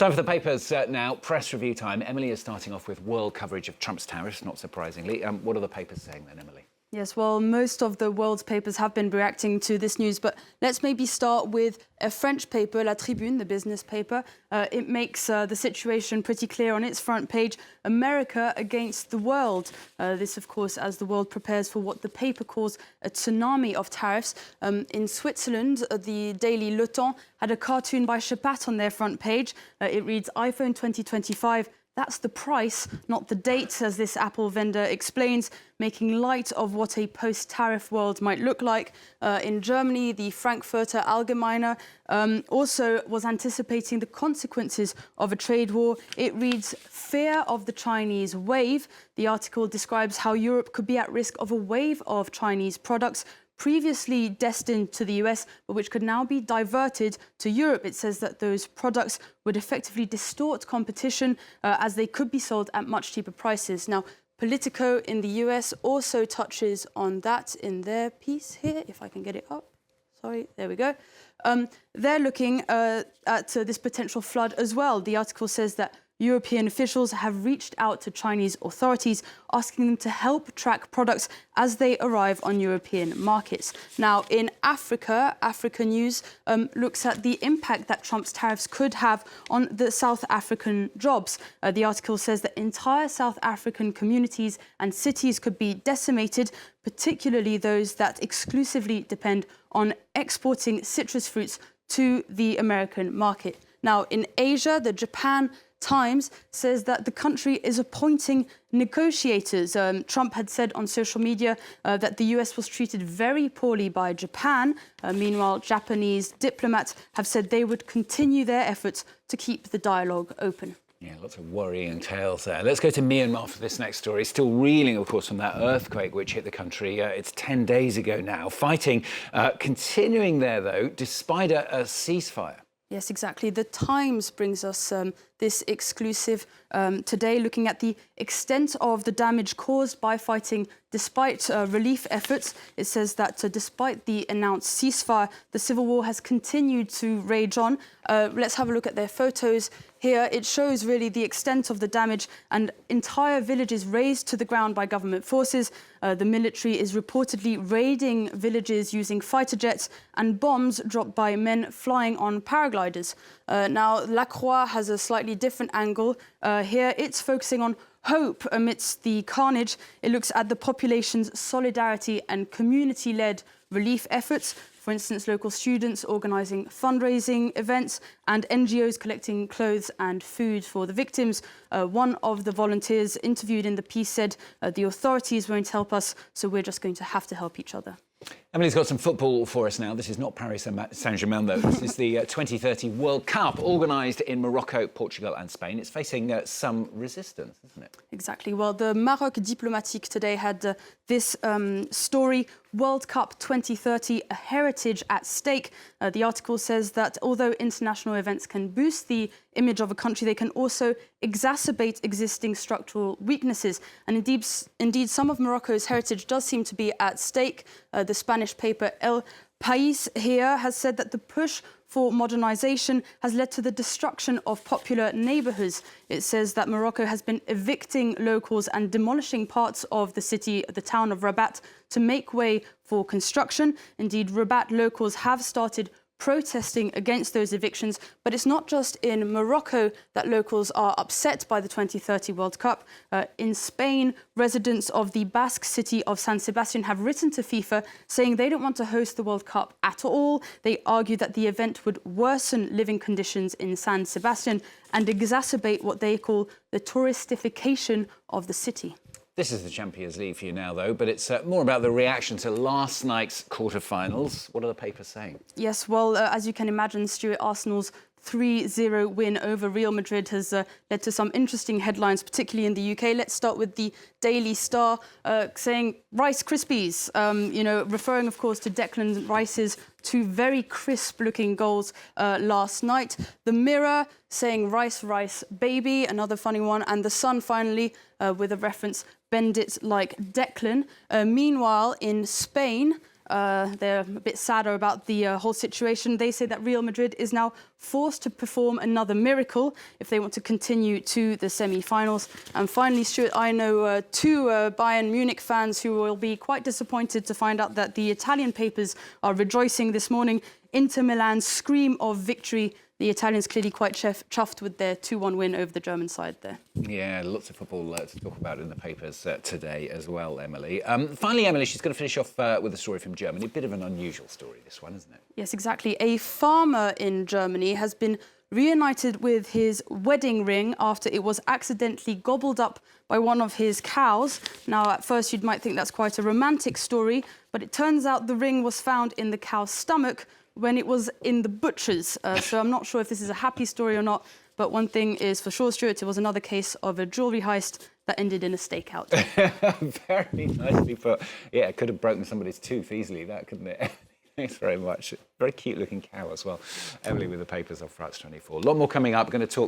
Time for the papers now. Press review time. Emily is starting off with world coverage of Trump's tariffs, not surprisingly. What are the papers saying then, Emily? Yes, well, most of the world's papers have been reacting to this news, but let's maybe start with a French paper, La Tribune, the business paper. It makes the situation pretty clear on its front page. America against the world. This, of course, as the world prepares for what the paper calls a tsunami of tariffs. In Switzerland, the daily Le Temps had a cartoon by Rabat on their front page. It reads, iPhone 2025. That's the price, not the date, as this Apple vendor explains, making light of what a post-tariff world might look like. In Germany, the Frankfurter Allgemeine also was anticipating the consequences of a trade war. It reads, fear of the Chinese wave. The article describes how Europe could be at risk of a wave of Chinese products previously destined to the US, but which could now be diverted to Europe. It says that those products would effectively distort competition as they could be sold at much cheaper prices. Now, Politico in the US also touches on that in their piece here, if I can get it up. Sorry, there we go. They're looking at this potential flood as well. The article says that European officials have reached out to Chinese authorities, asking them to help track products as they arrive on European markets. Now, in Africa, Africa News looks at the impact that Trump's tariffs could have on the South African jobs. The article says that entire South African communities and cities could be decimated, particularly those that exclusively depend on exporting citrus fruits to the American market. Now, in Asia, the Japan Times says that the country is appointing negotiators. Trump had said on social media that the US was treated very poorly by Japan. Meanwhile, Japanese diplomats have said they would continue their efforts to keep the dialogue open. Yeah, lots of worrying tales there. Let's go to Myanmar for this next story. Still reeling, of course, from that earthquake which hit the country. It's 10 days ago now. Fighting continuing there, though, despite a ceasefire. Yes, exactly. The Times brings us this exclusive today, looking at the extent of the damage caused by fighting despite relief efforts. It says that despite the announced ceasefire, the civil war has continued to rage on. Let's have a look at their photos here. It shows really the extent of the damage and entire villages razed to the ground by government forces. The military is reportedly raiding villages using fighter jets and bombs dropped by men flying on paragliders. Now, La Croix has a slightly different angle. Here, it's focusing on hope amidst the carnage. It looks at the population's solidarity and community-led relief efforts. For instance, local students organising fundraising events and NGOs collecting clothes and food for the victims. One of the volunteers interviewed in the piece said, the authorities won't help us, so we're just going to have to help each other. Emily's got some football for us now. This is not Paris Saint-Germain, though. This is the 2030 World Cup, organised in Morocco, Portugal and Spain. It's facing some resistance, isn't it? Exactly. Well, the Maroc Diplomatique today had this story, World Cup 2030, a heritage at stake. The article says that although international events can boost the image of a country, they can also exacerbate existing structural weaknesses. And indeed, some of Morocco's heritage does seem to be at stake. The Spanish paper El País here has said that the push for modernisation has led to the destruction of popular neighbourhoods. It says that Morocco has been evicting locals and demolishing parts of the city, the town of Rabat, to make way for construction. Indeed, Rabat locals have started protesting against those evictions. But it's not just in Morocco that locals are upset by the 2030 World Cup. In Spain, residents of the Basque city of San Sebastian have written to FIFA saying they don't want to host the World Cup at all. They argue that the event would worsen living conditions in San Sebastian and exacerbate what they call the touristification of the city. This is the Champions League for you now, though, but it's more about the reaction to last night's quarter-finals. What are the papers saying? Yes, well, as you can imagine, Stuart, Arsenal's 3-0 win over Real Madrid has led to some interesting headlines, particularly in the UK. Let's start with the Daily Star saying Rice Krispies, referring, of course, to Declan Rice's two very crisp-looking goals last night. The Mirror saying Rice, Rice, baby, another funny one. And The Sun, finally, with a reference, bend it like Declan. Meanwhile, in Spain, they're a bit sadder about the whole situation. They say that Real Madrid is now forced to perform another miracle if they want to continue to the semi-finals. And finally, Stuart, I know two Bayern Munich fans who will be quite disappointed to find out that the Italian papers are rejoicing this morning. Inter Milan's scream of victory. The Italians clearly quite chuffed with their 2-1 win over the German side there. Yeah, lots of football to talk about in the papers today as well, Emily. Finally, Emily, she's going to finish off with a story from Germany. A bit of an unusual story, this one, isn't it? Yes, exactly. A farmer in Germany has been reunited with his wedding ring after it was accidentally gobbled up by one of his cows. Now, at first, you might think that's quite a romantic story, but it turns out the ring was found in the cow's stomach when it was in the butcher's. So I'm not sure if this is a happy story or not, but one thing is for sure, Stuart, it was another case of a jewellery heist that ended in a stakeout. Very nicely put. Yeah, it could have broken somebody's tooth easily, that, couldn't it? Thanks very much. Very cute looking cow as well. Emily with the papers off France 24. A lot more coming up. We're going to talk